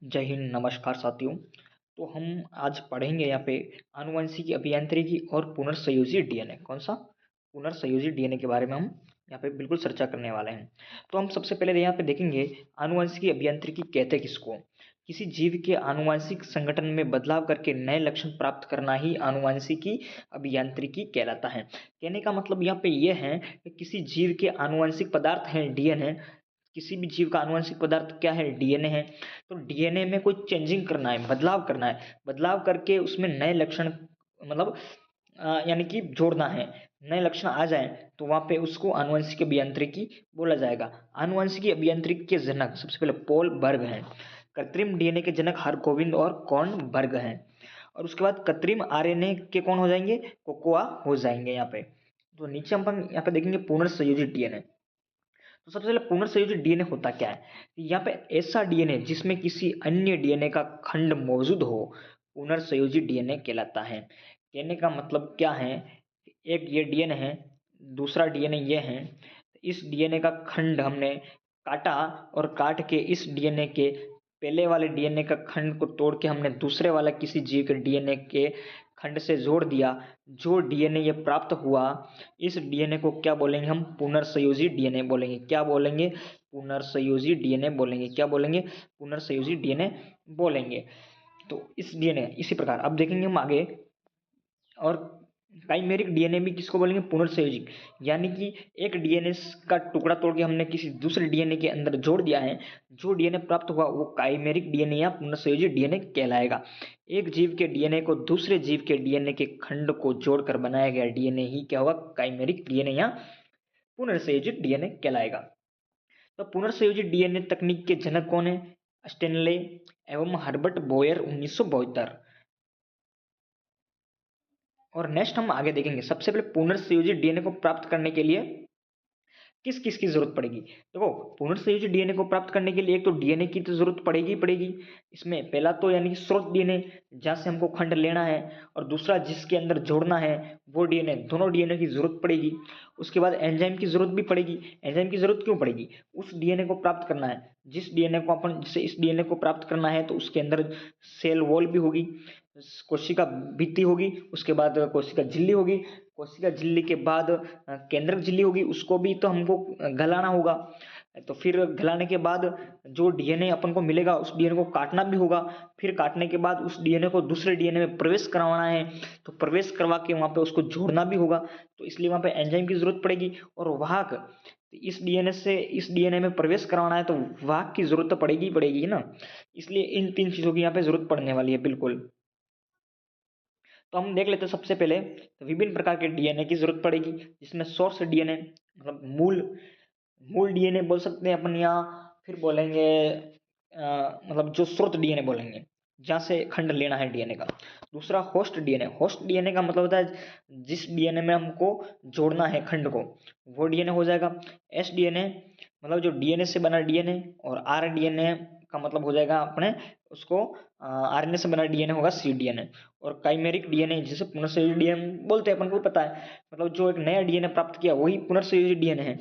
जय हिंद, नमस्कार साथियों। तो हम आज पढ़ेंगे यहाँ पे आनुवंशिकी अभियांत्रिकी और पुनर्संयोजी डीएनए। कौन सा? पुनर्संयोजी डीएनए के बारे में हम यहाँ पे बिल्कुल चर्चा करने वाले हैं। तो हम सबसे पहले यहाँ पे देखेंगे आनुवंशिकी अभियांत्रिकी कहते किसको। किसी जीव के आनुवंशिक संगठन में बदलाव करके नए लक्षण प्राप्त करना ही आनुवंशिकी अभियांत्रिकी कहलाता है। कहने का मतलब यहाँ पे ये है कि किसी जीव के आनुवंशिक पदार्थ हैं डीएनए, किसी भी जीव का आनुवंशिक पदार्थ क्या है? डीएनए है। तो डीएनए में कोई चेंजिंग करना है, बदलाव करना है, बदलाव करके उसमें नए लक्षण मतलब यानी कि जोड़ना है, नए लक्षण आ जाए तो वहां पे उसको आनुवंशिक अभियांत्रिकी बोला जाएगा। आनुवंशिकी अभियांत्रिकी के जनक सबसे पहले पॉल बर्ग हैं। कृत्रिम डीएनए के जनक हरगोविंद और कॉर्नबर्ग हैं। और उसके बाद कृत्रिम आरएनए के कौन हो जाएंगे? कोकोआ हो जाएंगे यहाँ पे। तो नीचे हम यहाँ पे देखेंगे पुनर्संयोजित डीएनए। तो सबसे पहले पुनर्संयोजित डीएनए होता क्या है? यहाँ पे ऐसा डीएनए जिसमें किसी अन्य डीएनए का खंड मौजूद हो पुनर्संयोजित डीएनए कहलाता है। कहने का मतलब क्या है? एक ये डीएनए है, दूसरा डीएनए ये है। इस डीएनए का खंड हमने काटा और काट के इस डीएनए के पहले वाले डीएनए का खंड को तोड़ के हमने दूसरे वाला किसी जीव के डीएनए के खंड से जोड़ दिया। जो डीएनए ये प्राप्त हुआ, इस डीएनए को क्या बोलेंगे? हम पुनर्संयोजी डीएनए बोलेंगे। क्या बोलेंगे? पुनर्संयोजी डीएनए बोलेंगे। क्या बोलेंगे? पुनर्संयोजी डीएनए बोलेंगे। तो इस डीएनए इसी प्रकार अब देखेंगे हम आगे। और काइमेरिक डीएनए भी किसको बोलेंगे? पुनर्संयोजिक। यानी कि एक डीएनए का टुकड़ा तोड़ के हमने किसी दूसरे डीएनए के अंदर जोड़ दिया है, जो डीएनए प्राप्त हुआ वो काइमेरिक डीएनए या पुनर्संयोजित डीएनए कहलाएगा। एक जीव के डीएनए को दूसरे जीव के डीएनए के खंड को जोड़कर बनाया गया डीएनए ही क्या होगा? काइमेरिक डीएनए या पुनर्संयोजित डीएनए कहलाएगा। तो पुनर्संयोजित डीएनए तकनीक के जनक कौन है? स्टेनले एवं हर्बर्ट बोयर 1972। और नेक्स्ट हम आगे देखेंगे। सबसे पहले पुनर्संयोजित डीएनए को प्राप्त करने के लिए किस किस की जरूरत पड़ेगी? देखो, पुनर्संयोजित डीएनए को प्राप्त करने के लिए एक तो डीएनए की तो जरूरत पड़ेगी ही पड़ेगी। इसमें पहला तो यानी कि स्रोत डीएनए जहां से हमको खंड लेना है, और दूसरा जिसके अंदर जोड़ना है वो डीएनए, दोनों डीएनए की जरूरत पड़ेगी। उसके बाद एंजाइम की जरूरत भी पड़ेगी। एंजाइम की जरूरत क्यों पड़ेगी? उस डीएनए को प्राप्त करना है, जिस डीएनए को अपन जिसे इस डीएनए को प्राप्त करना है तो उसके अंदर सेल वॉल भी होगी, कोशिका भित्ति होगी, उसके बाद कोशिका झिल्ली होगी, कोशिका झिल्ली के बाद केंद्रक झिल्ली होगी, उसको भी तो हमको गलाना होगा। तो फिर गलाने के बाद जो डीएनए अपन को मिलेगा उस डीएनए को काटना भी होगा। फिर काटने के बाद उस डीएनए को दूसरे डीएनए में प्रवेश करवाना है, तो प्रवेश करवा के वहां पे उसको जोड़ना भी होगा। तो इसलिए वहां पे एंजाइम की जरूरत पड़ेगी। और वाहक, इस डीएनए से इस डीएनए में प्रवेश करवाना है तो वाहक की जरूरत तो पड़ेगी ही पड़ेगी ना। इसलिए इन तीन चीजों की यहाँ पे जरूरत पड़ने वाली है बिल्कुल। तो हम देख लेते हैं सबसे पहले। तो विभिन्न प्रकार के डीएनए की जरूरत पड़ेगी, जिसमें सोर्स डीएनए मतलब मूल मूल डीएनए बोल सकते हैं अपन, या फिर बोलेंगे मतलब जो स्रोत डीएनए बोलेंगे, जहां से खंड लेना है डीएनए का। दूसरा होस्ट डीएनए। होस्ट डीएनए का मतलब होता है जिस डीएनए में हमको जोड़ना है खंड को, वो डीएनए हो जाएगा। एस डीएनए मतलब जो डीएनए से बना डीएनए, और आर डीएनए का मतलब हो जाएगा अपने उसको आरएनए से बना डीएनए होगा सी डीएनए। और काइमेरिक डीएनए जिसे पुनर्संयोजित डीएनए बोलते हैं, अपन को पता है, मतलब जो एक नया डीएनए प्राप्त किया वही पुनर्संयोजित डीएनए है।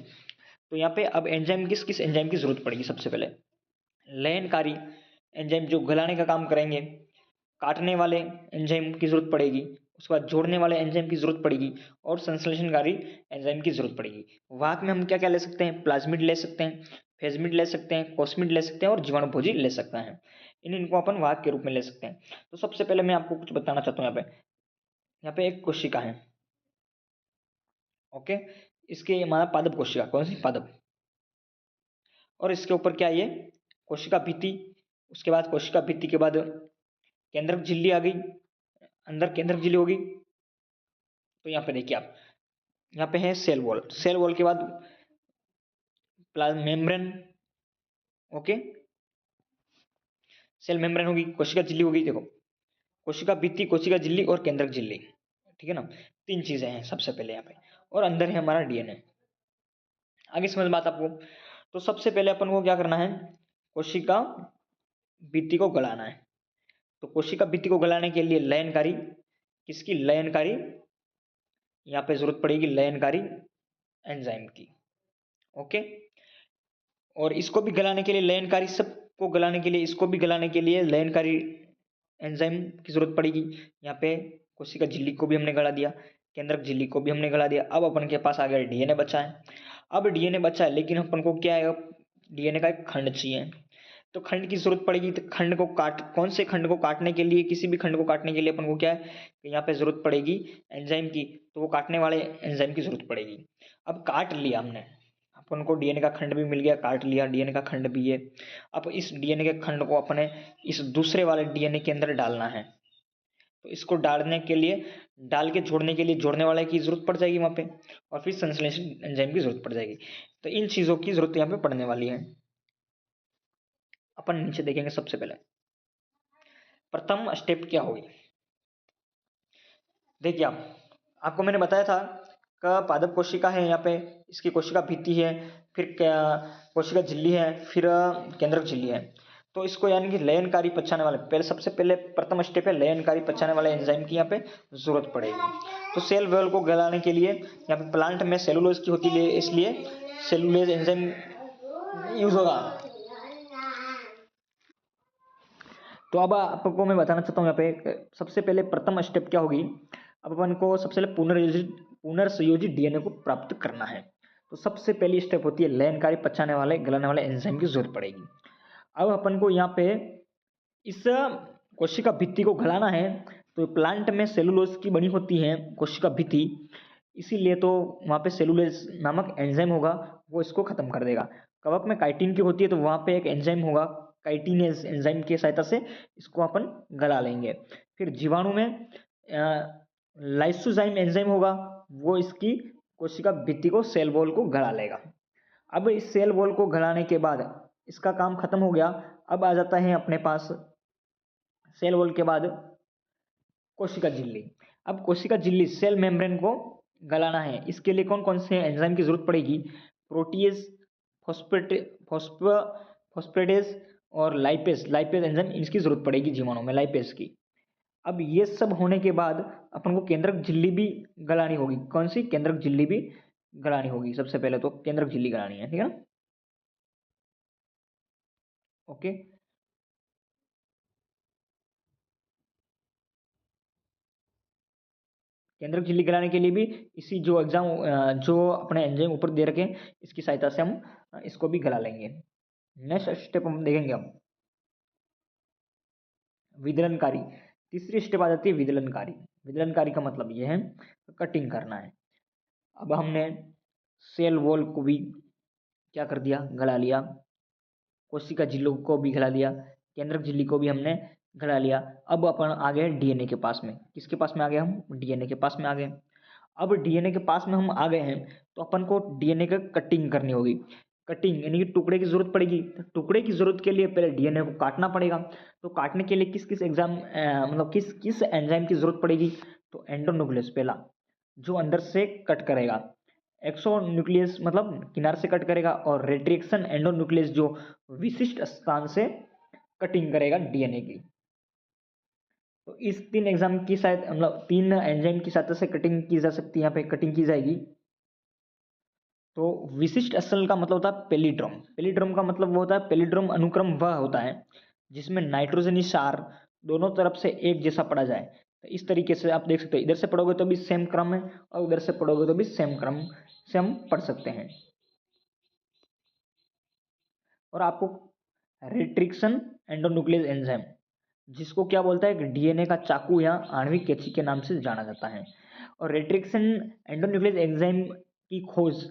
तो यहाँ पे अब एंजाइम, किस किस एंजाइम की जरूरत पड़ेगी? सबसे पहले लयनकारी एंजाइम जो गलाने का काम करेंगे, काटने वाले एंजाइम की जरूरत पड़ेगी, उसके बाद जोड़ने वाले एंजाइम की जरूरत पड़ेगी, और संश्लेषणकारी एंजाइम की जरूरत पड़ेगी। वाहक में हम क्या क्या ले सकते हैं? प्लाज्मिड ले सकते हैं, फेजमिड ले सकते हैं, कोस्मिड ले सकते हैं, और जीवाणुभोजी ले सकते हैं। इनको अपन वाहक के रूप में ले सकते हैं। तो सबसे पहले मैं आपको कुछ बताना चाहता हूँ। यहाँ पे एक कोशिका है, ओके। इसके हमारा पादप कोशिका, कौन सी? पादप। और इसके ऊपर क्या है? ये कोशिका भित्ति। उसके बाद कोशिका भित्ति के बाद केंद्रक झिल्ली आ गई, अंदर केंद्रक झिल्ली होगी। तो यहाँ पे देखिए आप, यहाँ पे है सेल वॉल। सेल वॉल के बाद plasma membrane, okay. Cell membrane होगी, कोशिका झिल्ली होगी। देखो, कोशिका भित्ति, कोशिका झिल्ली और केंद्रक झिल्ली, ठीक है ना। तीन चीजें हैं सबसे पहले यहाँ पे। और अंदर है हमारा डीएनए। आगे समझ बात आपको। तो सबसे पहले अपन को क्या करना है? कोशिका भित्ति को गलाना है। तो कोशिका भित्ति को गलाने के लिए लयनकारी, किसकी? लयनकारी, यहाँ पे जरूरत पड़ेगी लयनकारी एंजाइम की, ओके। और इसको भी गलाने के लिए लयनकारी सब को गलाने के लिए, इसको भी गलाने के लिए लयनकारी एंजाइम की जरूरत पड़ेगी। यहाँ पे कोशिका झिल्ली को भी हमने गला दिया, केंद्रक झिल्ली को भी हमने गला दिया। अब अपन के पास आ गया डीएनए बचा है। अब डीएनए बचा है, लेकिन अपन को क्या है, डीएनए का एक खंड चाहिए। तो खंड की जरूरत पड़ेगी। तो खंड को कौन से खंड को काटने के लिए, किसी भी खंड को काटने के लिए अपन को क्या है कि यहाँ पे जरूरत पड़ेगी एंजाइम की। तो वो काटने वाले एंजाइम की जरूरत पड़ेगी। अब काट लिया हमने, अपन को डीएनए का खंड भी मिल गया, काट लिया, डीएनए का खंड भी है। अब इस डीएनए के खंड को अपने इस दूसरे वाले डीएनए के अंदर डालना है। तो इसको डालने के लिए, डाल के जोड़ने के लिए जोड़ने वाले की जरूरत पड़ जाएगी वहां पे, और फिर संश्लेषण एंजाइम की जरूरत पड़ जाएगी। तो इन चीजों की जरूरत यहाँ पे पड़ने वाली है। अपन नीचे देखेंगे। सबसे पहले प्रथम स्टेप क्या होगी, देखिए आपको मैंने बताया था का पादप कोशिका है, यहाँ पे इसकी कोशिका भित्ति है, फिर क्या कोशिका झिल्ली है, फिर केंद्रक झिल्ली है। तो इसको यानी कि लयनकारी पचाने वाले, पहले सबसे पहले प्रथम स्टेप है लयनकारी पचाने वाले एंजाइम की यहाँ पे जरूरत पड़ेगी। तो सेल वॉल को गलाने के लिए यहाँ पे प्लांट में सेलुलोज की होती है, इसलिए सेलुलोज एंजाइम यूज होगा। तो अब आपको मैं बताना चाहता हूँ यहाँ पे सबसे पहले प्रथम स्टेप क्या होगी। अब अपन को सबसे पहले पुनर्संयोजित डीएनए को प्राप्त करना है। तो सबसे पहली स्टेप होती है लयनकारी पचाने वाले गलाने वाले एंजाइम की जरूरत पड़ेगी। अब अपन को यहाँ पे इस कोशिका भित्ति को गलाना है। तो प्लांट में सेलुलोज की बनी होती है कोशिका भित्ति, इसीलिए तो वहाँ पे सेलुलोज नामक एंजाइम होगा, वो इसको खत्म कर देगा। कवक में काइटिन की होती है, तो वहाँ पे एक एंजाइम होगा, काइटिनेज एंजाइम की सहायता से इसको अपन गला लेंगे। फिर जीवाणु में लाइसोजाइम एंजाइम होगा, वो इसकी कोशिका भित्ति को, सेल वॉल को गला लेगा। अब इस सेल वॉल को गलाने के बाद इसका काम खत्म हो गया। अब आ जाता है अपने पास सेल वॉल के बाद कोशिका झिल्ली। अब कोशिका झिल्ली सेल मेम्ब्रेन को गलाना है। इसके लिए कौन कौन से एंजाइम की जरूरत पड़ेगी, प्रोटीएज, फॉस्फेटेज और लाइपेज एंजाइम, इसकी जरूरत पड़ेगी जीवाणु में, लाइपेज की। अब ये सब होने के बाद अपन को केंद्रक झिल्ली भी गलानी होगी। कौन सी, केंद्रक झिल्ली भी गलानी होगी। सबसे पहले तो केंद्रक झिल्ली गलानी है, ठीक है ना। ओके, केंद्रक झिल्ली गलाने के लिए भी इसी जो जो अपने एंजाइम ऊपर दे रखे हैं, इसकी सहायता से हम इसको भी गला लेंगे। नेक्स्ट स्टेप हम देखेंगे हम विदलनकारी। तीसरी स्टेप आ जाती है विदलनकारी। विदलनकारी का मतलब यह है कटिंग करना है। अब हमने सेल वॉल को भी क्या कर दिया, गला लिया, कोशिका झिल्ली को भी गला लिया, केंद्रक झिल्ली को भी हमने गला लिया। अब अपन आ गए डीएनए के पास में। किसके पास में आ गए हम, डीएनए के पास में आ गए। अब डीएनए के पास में हम आ गए हैं, तो अपन को डीएनए का कटिंग करनी होगी। कटिंग यानी कि टुकड़े की जरूरत पड़ेगी। तो टुकड़े की जरूरत के लिए पहले डीएनए को काटना पड़ेगा। तो काटने के लिए किस किस मतलब किस किस एंजाइम की जरूरत पड़ेगी, तो एंडोन्यूक्लियस पहला, जो अंदर से कट करेगा, एक्सोन्यूक्लियस मतलब किनार से कट करेगा, और रेट्रिक्शन एंडोन्यूक्लियस जो विशिष्ट स्थान से कटिंग करेगा डीएनए की। तो इस तीन एग्जाम की शायद मतलब तीन एंजाइम की सहायता से कटिंग की जा सकती है, यहाँ पे कटिंग की जाएगी। तो विशिष्ट स्थल का मतलब होता है पेलिड्रोम। पेलिड्रोम का मतलब वो होता है, पेलिड्रोम अनुक्रम वह होता है जिसमें नाइट्रोजनी सार दोनों तरफ से एक जैसा पढ़ा जाए। तो इस तरीके से आप देख सकते हो, इधर से पढ़ोगे तो भी सेम क्रम है, और उधर से पढ़ोगे तो भी सेम क्रम से हम पढ़ सकते हैं। और आपको रेट्रिक्शन एंडोन्यूक्लियस एंजाइम, जिसको क्या बोलता है, डीएनए का चाकू या आणविक कैंची के नाम से जाना जाता है। और रेट्रिक्शन एंडोन्यूक्लियस एंजाइम की खोज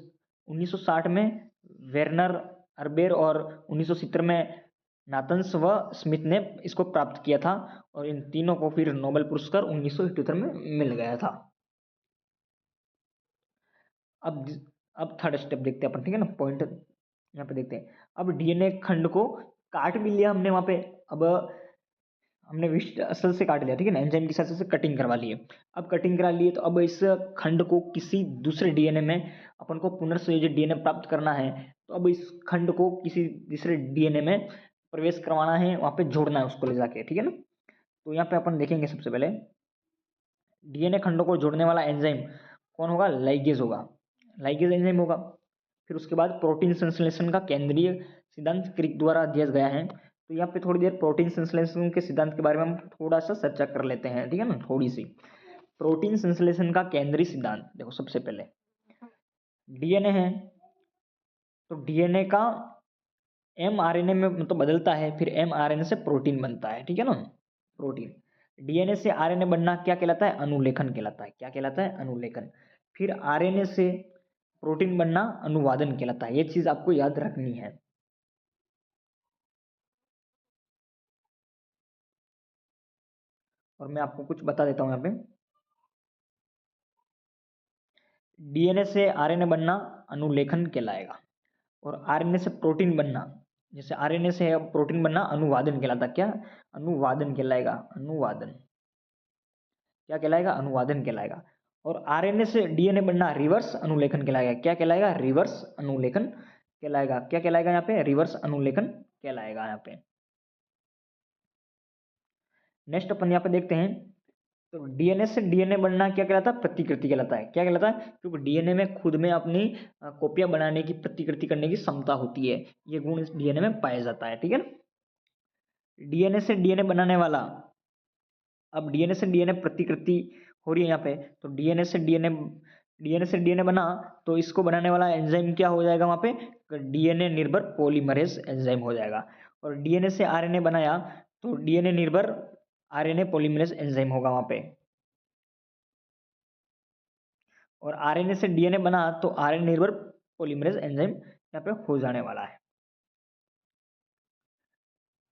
1960 में वेर्नर अर्बेर और 1970 में नाथन्स व स्मिथ ने इसको प्राप्त किया था, और इन तीनों को फिर नोबेल पुरस्कार 1978 में मिल गया था। अब थर्ड स्टेप देखते हैं अपन, ठीक है ना, पॉइंट यहाँ पे देखते हैं। अब डीएनए खंड को काट भी लिया हमने वहां पे। अब हमने विशिष्ट स्थल से काट लिया, ठीक है ना, एंजाइम की सहायता से कटिंग करवा लिए। अब कटिंग करा लिए, तो अब इस खंड को किसी दूसरे डीएनए में अपन को पुनर्संयोजित डीएनए प्राप्त करना है। तो अब इस खंड को किसी दूसरे डीएनए में प्रवेश करवाना है, वहां पे जोड़ना है उसको ले जाके, ठीक है ना। तो यहाँ पे अपन देखेंगे सबसे पहले डीएनए खंडों को जोड़ने वाला एंजाइम कौन होगा, लाइगेज होगा, लाइगेज एंजाइम होगा। फिर उसके बाद प्रोटीन संश्लेषण का केंद्रीय सिद्धांत क्रिक द्वारा दिया गया है, तो यहाँ पे थोड़ी देर प्रोटीन संश्लेषण के सिद्धांत के बारे में हम थोड़ा सा चर्चा कर लेते हैं, ठीक है ना, थोड़ी सी। प्रोटीन संश्लेषण का केंद्रीय सिद्धांत देखो, सबसे पहले डीएनए है, तो डीएनए का एमआरएनए में मतलब बदलता है, फिर एमआरएनए से प्रोटीन बनता है, ठीक है ना, प्रोटीन। डीएनए से आरएनए बनना क्या कहलाता है? अनुलेखन कहलाता है। क्या कहलाता है? अनुलेखन। फिर आरएनए से प्रोटीन बनना अनुवादन कहलाता है। ये चीज आपको याद रखनी है। और मैं आपको कुछ बता देता हूं यहाँ पे। डीएनए से आरएनए बनना अनुलेखन कहलाएगा, और आरएनए से प्रोटीन बनना, जैसे आरएनए से प्रोटीन बनना अनुवादन कहलाता। क्या? अनुवादन कहलाएगा। अनुवादन क्या कहलाएगा? अनुवादन कहलाएगा। और आरएनए से डीएनए बनना रिवर्स अनुलेखन कहलाएगा। क्या कहलाएगा? रिवर्स अनुलेखन कहलाएगा। क्या कहलाएगा यहाँ पे? रिवर्स अनुलेखन कहलाएगा यहाँ पे। नेक्स्ट अपन यहाँ पे देखते हैं, तो डीएनए से डीएनए बनना क्या कहलाता है? प्रतिकृति कहलाता है। क्या कहलाता है? क्योंकि डीएनए में खुद में अपनी कॉपियां बनाने की, प्रतिकृति करने की क्षमता होती है। ये गुण इस डीएनए में पाया जाता है, ठीक है ना। डीएनए से डीएनए बनाने वाला, अब डीएनए से डीएनए प्रतिकृति हो रही है यहाँ पे, तो डीएनए से डीएनए बना, तो इसको बनाने वाला एंजाइम क्या हो जाएगा वहाँ पे? डीएनए निर्भर पॉलीमरेज एंजाइम हो जाएगा। और डीएनए से आरएनए बनाया, तो डीएनए निर्भर आरएनए पॉलीमरेज एंजाइम होगा वहाँ पे। और आरएनए से डीएनए बना, तो आरएनए निर्भर पॉलीमरेज एंजाइम यहाँ पे हो जाने वाला है।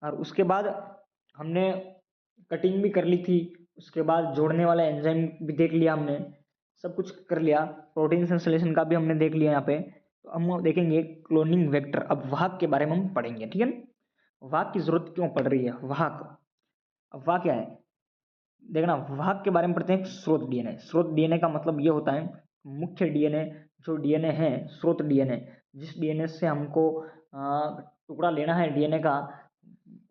और उसके बाद हमने कटिंग भी कर ली थी, उसके बाद जोड़ने वाला एंजाइम भी देख लिया हमने, सब कुछ कर लिया। प्रोटीन संश्लेषण का भी हमने देख लिया यहाँ पे। तो हम देखेंगे क्लोनिंग वेक्टर। अब वाहक के बारे में हम पढ़ेंगे, ठीक है ना। वाहक की जरूरत क्यों पड़ रही है? वाहक, अब वाहक क्या है देखना। वाहक के बारे में पढ़ते हैं। स्रोत डीएनए। स्रोत डीएनए का मतलब ये होता है, मुख्य डीएनए, जो डीएनए है, स्रोत डीएनए, जिस डीएनए से हमको टुकड़ा लेना है डीएनए का,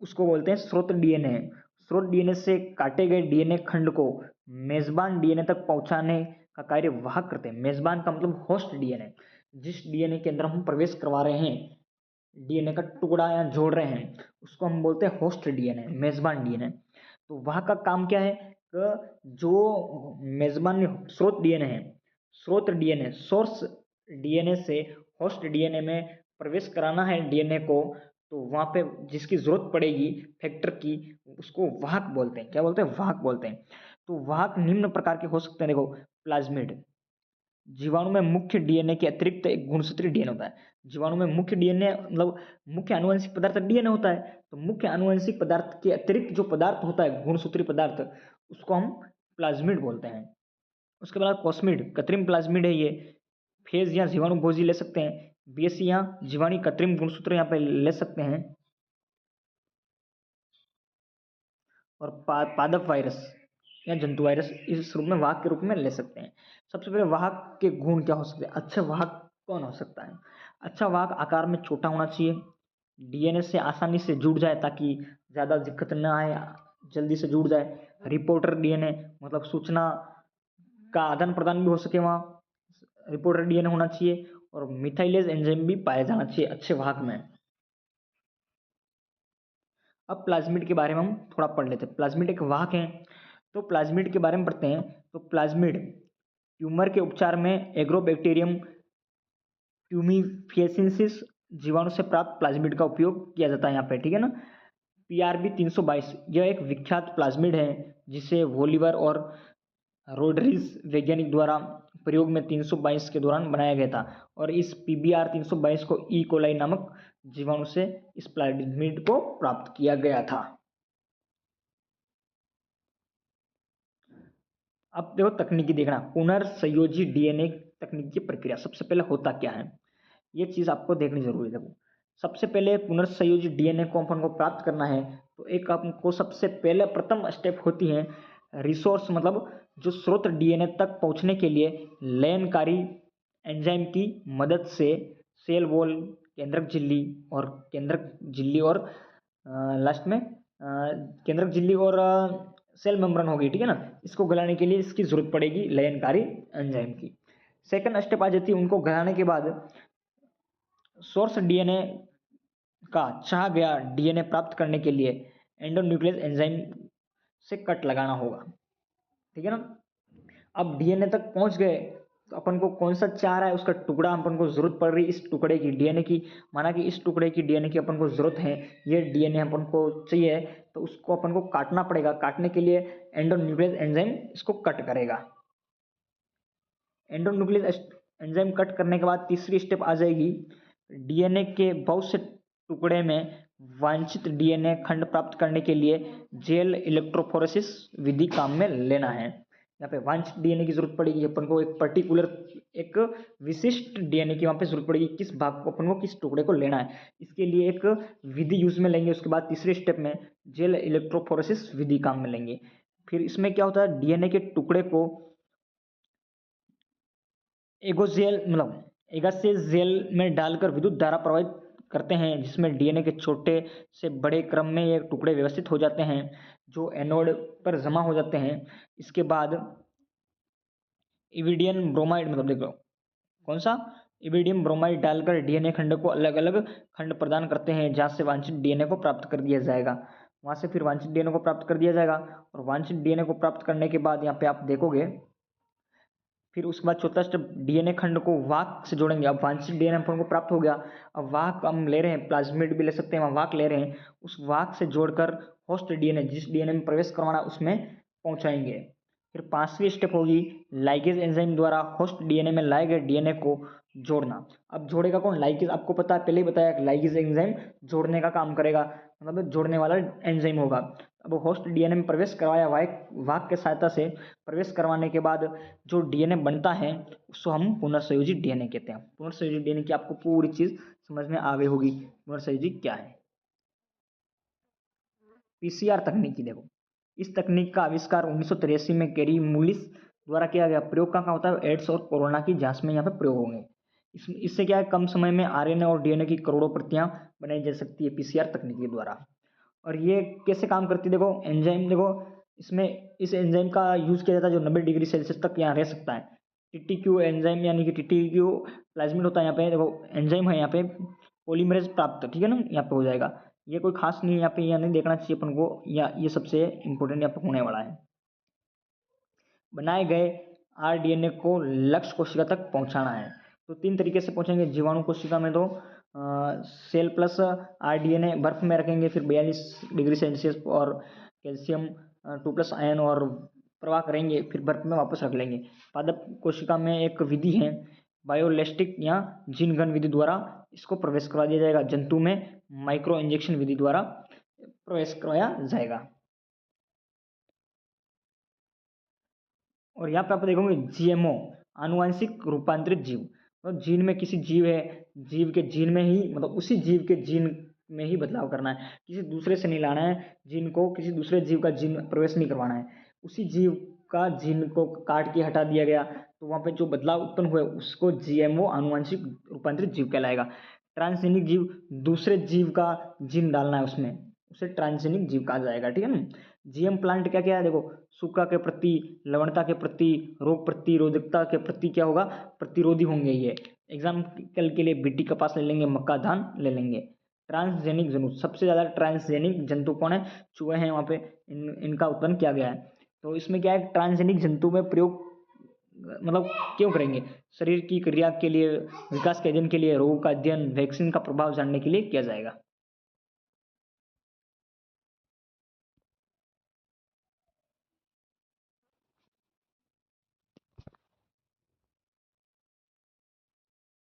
उसको बोलते हैं स्रोत डीएनए। स्रोत डीएनए से काटे गए डीएनए खंड को मेजबान डीएनए तक पहुंचाने का कार्य वाहक करते हैं। मेजबान का मतलब होस्ट डीएनए, जिस डीएनए के अंदर हम प्रवेश करवा रहे हैं, डीएनए का टुकड़ा या जोड़ रहे हैं, उसको हम बोलते हैं होस्ट डीएनए, मेजबान डीएनए। तो वहां का काम क्या है कि जो मेजबान स्रोत डीएनए है, स्रोत डीएनए, सोर्स डीएनए से होस्ट डीएनए में प्रवेश कराना है डीएनए को, तो वहां पे जिसकी जरूरत पड़ेगी फैक्टर की, उसको वाहक बोलते हैं। क्या बोलते हैं? वाहक बोलते हैं। तो वाहक निम्न प्रकार के हो सकते हैं। देखो, प्लाज्मिड, जीवाणु में मुख्य डीएनए के अतिरिक्त एक गुणसूत्री डीएनए होता है। जीवाणु में मुख्य डीएनए मतलब मुख्य आनुवंशिक पदार्थ डीएनए होता है। तो मुख्य आनुवंशिक पदार्थ के अतिरिक्त जो पदार्थ होता है, गुणसूत्री पदार्थ, उसको हम प्लाज्मिड बोलते हैं। उसके बाद कॉस्मिड, कृत्रिम प्लाज्मिड है ये। फेज या जीवाणु भोजी ले सकते हैं। बीएससी या जीवाणु कृत्रिम गुणसूत्र यहाँ पे ले सकते हैं। और पादप वायरस या जंतु वायरस इस रूप में वाहक के रूप में ले सकते हैं। सबसे पहले वाहक के गुण क्या हो सकते हैं? अच्छे वाहक कौन हो सकता है? अच्छा वाहक आकार में छोटा होना चाहिए, डीएनए से आसानी से जुड़ जाए ताकि ज़्यादा दिक्कत ना आए, जल्दी से जुड़ जाए। रिपोर्टर डीएनए मतलब सूचना का आदान प्रदान भी हो सके वहाँ, रिपोर्टर डीएनए होना चाहिए। और मिथाइलेज एंजाइम भी पाया जाना चाहिए अच्छे वाहक में। अब प्लाज्मिड के बारे में हम थोड़ा पढ़ लेते हैं। प्लाज्मिड एक वाहक है, तो प्लाज्मिड के बारे में पढ़ते हैं। तो प्लाज्मिड ट्यूमर के उपचार में एग्रोबैक्टीरियम ट्यूमिफिएंसिस जीवाणु से प्राप्त प्लाज्मिड का उपयोग किया जाता है यहाँ पे, ठीक है ना। पीआरबी 322 यह एक विख्यात प्लाज्मिड है, जिसे वोलिवर और रोड्रिग्स वैज्ञानिक द्वारा प्रयोग में 322 के दौरान बनाया गया था। और इस पीबीआर 322 को ई कोलाई नामक जीवाणु से इस प्लाज्मिड को प्राप्त किया गया था। अब देखो तकनीकी देखना, पुनर्संयोजी डीएनए तकनीक की प्रक्रिया। सबसे पहले होता क्या है, ये चीज आपको देखनी जरूरी है। देखो, सबसे पहले पुनर्संयोजी डीएनए को अपन को प्राप्त करना है, तो एक आपको सबसे पहले प्रथम स्टेप होती है रिसोर्स, मतलब जो स्रोत डीएनए तक पहुंचने के लिए लयनकारी एंजाइम की मदद से सेल वॉल, केंद्रक झिल्ली और केंद्रक झिल्ली और लास्ट में केंद्रक झिल्ली और सेल मेम्ब्रेन होगी, ठीक है ना। इसको गलाने के लिए इसकी जरूरत पड़ेगी लयनकारी एंजाइम की। सेकंड स्टेप आ जाती है, उनको गलाने के बाद सोर्स डीएनए का चाहा गया डीएनए प्राप्त करने के लिए एंडोन्यूक्लियस एंजाइम से कट लगाना होगा। ठीक है ना। अब डीएनए तक पहुंच गए तो अपन को कौन सा चाह रहा है उसका टुकड़ा अपन को जरूरत पड़ रही है, इस टुकड़े की डीएनए की, माना कि इस टुकड़े की डीएनए की अपन को जरूरत है, ये डीएनए अपन को चाहिए, तो उसको अपन को काटना पड़ेगा। काटने के लिए एंडोन्यूक्लियस एंजाइम इसको कट करेगा। एंडोन्यूक्लियस एंजाइम कट करने के बाद तीसरी स्टेप आ जाएगी, डीएनए के बहुत से टुकड़े में वांछित डीएनए खंड प्राप्त करने के लिए जेल इलेक्ट्रोफोरेसिस विधि काम में लेना है। यहाँ पे वांछित डीएनए की जरूरत पड़ेगी अपन को, एक पर्टिकुलर एक विशिष्ट डीएनए की वहाँ पे जरूरत पड़ेगी, किस भाग को अपन को किस टुकड़े को लेना है, इसके लिए एक विधि यूज में लेंगे। उसके बाद तीसरे स्टेप में जेल इलेक्ट्रोफोरेसिस विधि काम में लेंगे। फिर इसमें क्या होता है, डीएनए के टुकड़े को एगोजेल मतलब एगासेज जेल में डालकर विद्युत धारा प्रवाहित करते हैं, जिसमें डीएनए के छोटे से बड़े क्रम में ये टुकड़े व्यवस्थित हो जाते हैं जो एनोड पर जमा हो जाते हैं। इसके बाद इविडियम ब्रोमाइड मतलब देखो कौन सा, इविडियम ब्रोमाइड डालकर डीएनए खंड को अलग अलग खंड प्रदान करते हैं, जहाँ से वांछित डीएनए को प्राप्त कर दिया जाएगा। वहाँ से फिर वांछित डीएनए को प्राप्त कर दिया जाएगा, और वांछित डीएनए को प्राप्त करने के बाद यहाँ पे आप देखोगे फिर उसके बाद चौथा स्टेप, डीएनए खंड को वाहक से जोड़ेंगे। अब वांछित डीएनए अपन को प्राप्त हो गया, अब वाहक हम ले रहे हैं, प्लाज्मिड भी ले सकते हैं, वाहक ले रहे हैं, उस वाहक से जोड़कर होस्ट डीएनए जिस डीएनए में प्रवेश करवाना उसमें पहुंचाएंगे। फिर पांचवी स्टेप होगी लाइगेज एंजाइम द्वारा होस्ट डीएनए में लाए गए डीएनए को जोड़ना। अब जोड़ेगा कौन, लाइगेज, आपको पता है पहले ही बताया लाइगेज एंजाइम जोड़ने का काम करेगा, मतलब जोड़ने वाला एंजाइम होगा। अब होस्ट डीएनए में प्रवेश करवाया, वाहक के सहायता से प्रवेश करवाने के बाद जो डीएनए बनता है उसको हम पुनर्संयोजी डीएनए कहते हैं। पुनर्संयोजी डीएनए की आपको पूरी चीज समझ में आ गई होगी, पुनर्संयोजी क्या है। पीसीआर तकनीकी, देखो इस तकनीक का आविष्कार 1983 में कैरी मूलिस द्वारा किया गया। प्रयोग कहाँ होता है, एड्स और कोरोना की जांच में यहाँ पे प्रयोग होंगे। इससे क्या है, कम समय में आरएनए और डीएनए की करोड़ों प्रतियां बनाई जा सकती है पीसीआर तकनीक के द्वारा। और ये कैसे काम करती है, देखो एंजाइम, देखो इसमें इस एंजाइम का यूज किया जाता है जो 90 डिग्री सेल्सियस तक यहाँ रह सकता है। टीटीक्यू एंजाइम यानी कि टीटीक्यू प्लाज्मिड होता है, यहाँ पे देखो एंजाइम है, यहाँ पे पॉलीमरेज प्राप्त, ठीक है ना, यहाँ पे हो जाएगा। ये कोई खास नहीं है यहाँ पे, यहाँ नहीं देखना चाहिए अपन को, या ये सबसे इंपॉर्टेंट यहाँ पे होने वाला है। बनाए गए आरडीएनए को लक्ष्य कोशिका तक पहुंचाना है, तो तीन तरीके से पहुंचेंगे। जीवाणु कोशिका में तो सेल प्लस आरडीएनए बर्फ में रखेंगे, फिर 42 डिग्री सेल्सियस और कैल्शियम 2+ आयन और प्रवाह करेंगे, फिर बर्फ में वापस रख लेंगे। पादप कोशिका में एक विधि है बायोलेस्टिक या जीन गन विधि द्वारा इसको प्रवेश करवा दिया जाएगा। जंतु में माइक्रो इंजेक्शन विधि द्वारा प्रवेश करवाया जाएगा। और यहाँ पे आप देखोगे जीएमओ आनुवांशिक रूपांतरित जीव, मतलब जीन में किसी जीव है, जीव के जीन में ही, मतलब उसी जीव के जीन में ही बदलाव करना है, किसी दूसरे से नहीं लाना है जीन को, किसी दूसरे जीव का जीन प्रवेश नहीं करवाना है, उसी जीव का जीन को काट के हटा दिया गया, तो वहाँ पे जो बदलाव उत्पन्न हुए उसको जीएमओ आनुवांशिक रूपांतरित जीव कहलाएगा। ट्रांसजेनिक जीव, दूसरे जीव का जीन डालना है उसमें, उसे ट्रांसजेनिक जीव कहा जाएगा, ठीक है ना। जीएम प्लांट क्या क्या है, देखो सूखा के प्रति, लवणता के प्रति, रोग प्रतिरोधकता के प्रति क्या होगा, प्रतिरोधी होंगे ये। एग्जाम्पल के लिए बीटी कपास ले लेंगे, मक्का धान ले लेंगे। ट्रांसजेनिक जंतु, सबसे ज़्यादा ट्रांसजेनिक जंतु कौन है, चूहे हैं, वहाँ पे इनका उत्पन्न किया गया है। तो इसमें क्या है, ट्रांसजेनिक जंतु में प्रयोग मतलब क्यों करेंगे, शरीर की क्रिया के लिए, विकास के अध्ययन के लिए, रोगों का अध्ययन, वैक्सीन का प्रभाव जानने के लिए किया जाएगा।